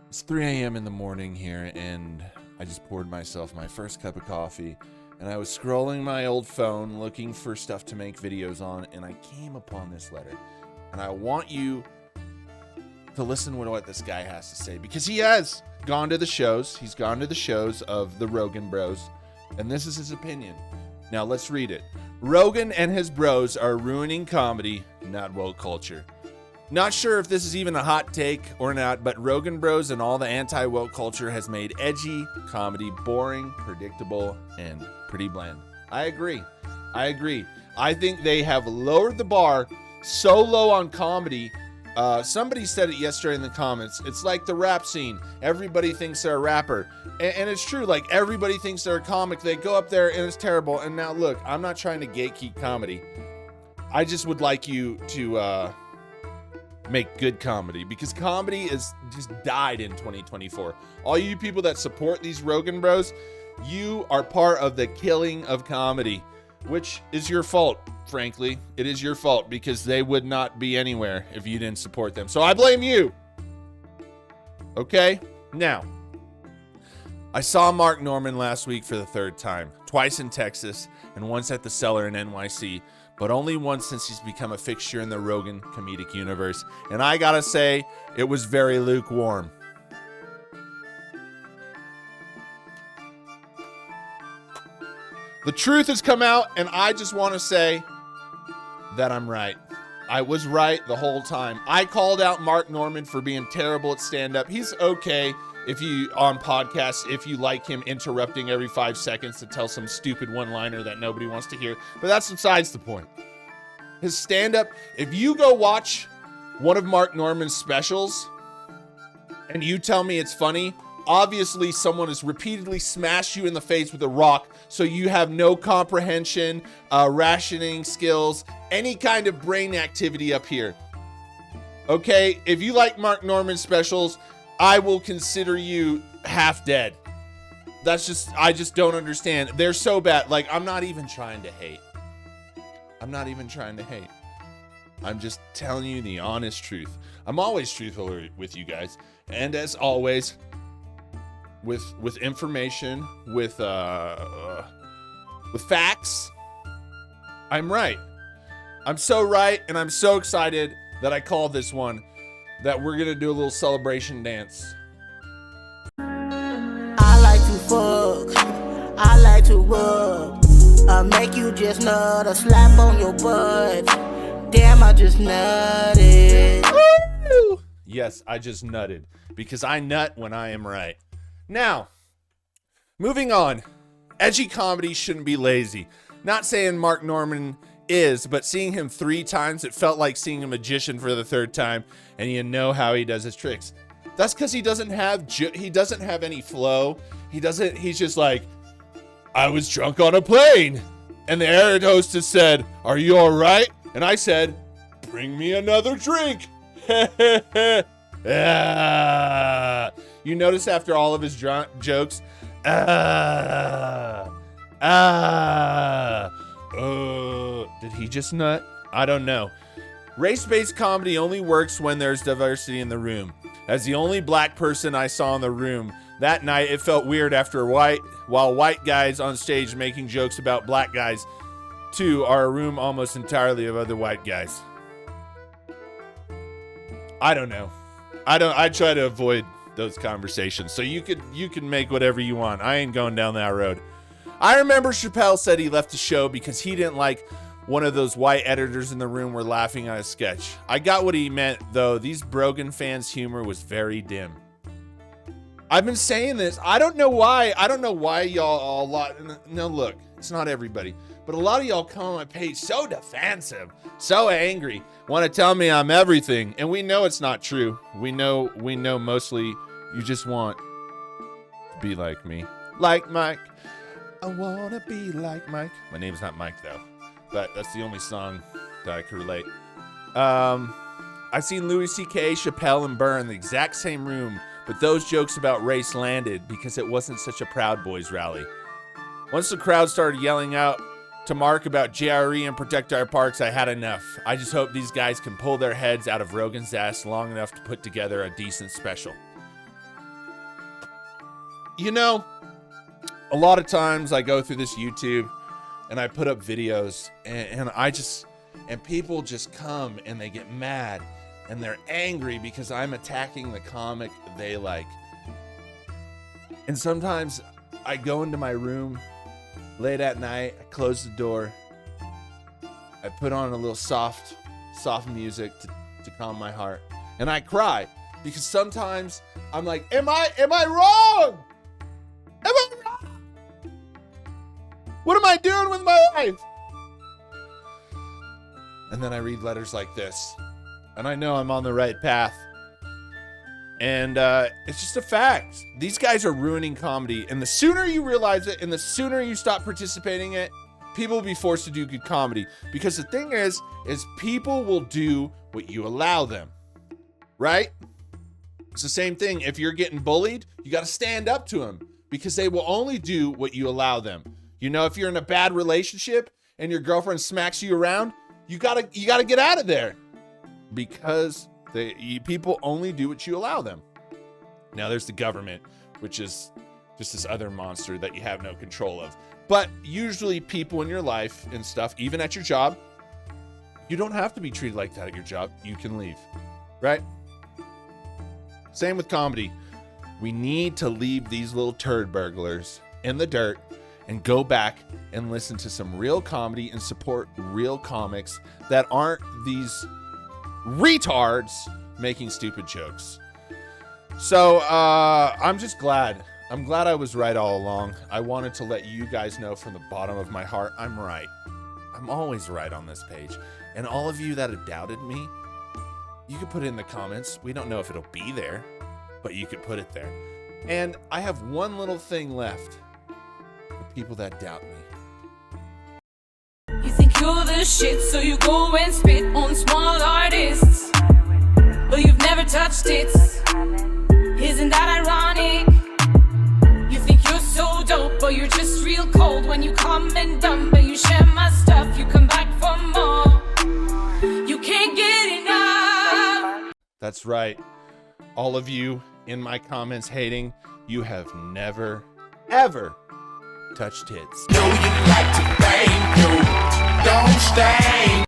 It's 3 a.m. in the morning here, and I just poured myself my first cup of coffee, and I was scrolling my old phone looking for stuff to make videos on, and I came upon this letter. And I want you to listen to what this guy has to say, because he has gone to the shows. He's gone to the shows of the Rogan bros, and this is his opinion. Now let's read it. Rogan and his bros are ruining comedy, not woke culture. Not sure if this is even a hot take or not, but Rogan Bros and all the anti-woke culture has made edgy comedy boring, predictable, and pretty bland. I agree. I think they have lowered the bar so low on comedy. Somebody said it yesterday in the comments. It's like the rap scene. Everybody thinks they're a rapper. And it's true. Like, everybody thinks they're a comic. They go up there and it's terrible. And now, look, I'm not trying to gatekeep comedy. I just would like you to... make good comedy, because comedy is just died in 2024. All you people that support these Rogan bros, you are part of the killing of comedy, which is your fault. Frankly, it is your fault, because they would not be anywhere if you didn't support them. So I blame you. Okay? Now, I saw Mark Norman last week for the third time, twice in Texas and once at the Cellar in NYC. But only once since he's become a fixture in the Rogan comedic universe. And I gotta say, it was very lukewarm. The truth has come out, and I just want to say that I'm right. I was right the whole time. I called out Mark Norman for being terrible at stand-up. He's okay if you on podcasts, if you like him interrupting every 5 seconds to tell some stupid one-liner that nobody wants to hear. But that's besides the point. His stand-up, if you go watch one of Mark Norman's specials and you tell me it's funny, obviously someone has repeatedly smashed you in the face with a rock, so you have no comprehension, rationing skills, any kind of brain activity up here. Okay, if you like Mark Norman's specials, I will consider you half dead. I just don't understand. They're so bad. Like, I'm not even trying to hate. I'm just telling you the honest truth. I'm always truthful with you guys. And as always, with information, with facts, I'm right. I'm so right, and I'm so excited that I called this one, that we're gonna do a little celebration dance. I like to fuck, I like to rub, make you just nut, a slap on your butt. Damn, I just nutted. Woo! Yes, I just nutted, because I nut when I am right. Now, moving on. Edgy comedy shouldn't be lazy. Not saying Mark Norman is, but seeing him 3 times, it felt like seeing a magician for the 3rd time, and you know how he does his tricks. That's because he doesn't have any flow. He's just like, I was drunk on a plane, and the air hostess said, are you all right? And I said, bring me another drink. You notice after all of his jokes, did he just nut? I don't know. Race-based comedy only works when there's diversity in the room. As the only black person I saw in the room that night, it felt weird while white guys on stage making jokes about black guys too are a room almost entirely of other white guys. I don't know. I try to avoid those conversations. So you can make whatever you want. I ain't going down that road. I remember Chappelle said he left the show because he didn't like one of those white editors in the room were laughing at a sketch. I got what he meant, though. These Brogan fans' humor was very dim. I've been saying this. I don't know why y'all no, look, it's not everybody, but a lot of y'all come on my page so defensive, so angry, want to tell me I'm everything, and we know it's not true. We know mostly you just want to be like me. Like Mike. I want to be like Mike. My name's not Mike, though, but that's the only song that I can relate. I've seen Louis C.K., Chappelle, and Burr in the exact same room, but those jokes about race landed because it wasn't such a Proud Boys rally. Once the crowd started yelling out to Mark about JRE and Protect Our Parks, I had enough. I just hope these guys can pull their heads out of Rogan's ass long enough to put together a decent special. You know, a lot of times I go through this YouTube and I put up videos and people just come and they get mad and they're angry because I'm attacking the comic they like. And sometimes I go into my room late at night, I close the door, I put on a little soft music to calm my heart, and I cry because sometimes I'm like, am I wrong? Am I wrong? What am I doing with my life? And then I read letters like this, and I know I'm on the right path. And it's just a fact. These guys are ruining comedy, and the sooner you realize it and the sooner you stop participating in it, people will be forced to do good comedy. Because the thing is people will do what you allow them, right? It's the same thing. If you're getting bullied, you got to stand up to them because they will only do what you allow them. You know, if you're in a bad relationship and your girlfriend smacks you around, you gotta get out of there because people only do what you allow them. Now there's the government, which is just this other monster that you have no control of. But usually people in your life and stuff, even at your job, you don't have to be treated like that at your job. You can leave, right? Same with comedy. We need to leave these little turd burglars in the dirt and go back and listen to some real comedy and support real comics that aren't these retards making stupid jokes. So I'm just glad. I'm glad I was right all along. I wanted to let you guys know from the bottom of my heart, I'm right. I'm always right on this page. And all of you that have doubted me, you can put it in the comments. We don't know if it'll be there, but you could put it there. And I have one little thing left. The people that doubt me. You think you're the shit, so you go and spit on small artists, but you've never touched it. Isn't that ironic? You think you're so dope, but you're just real cold. When you come and dump and you share my stuff, you come back for more. You can't get enough. That's right. All of you in my comments hating, you have never, ever touched tits. Know you like to bang, you don't stay.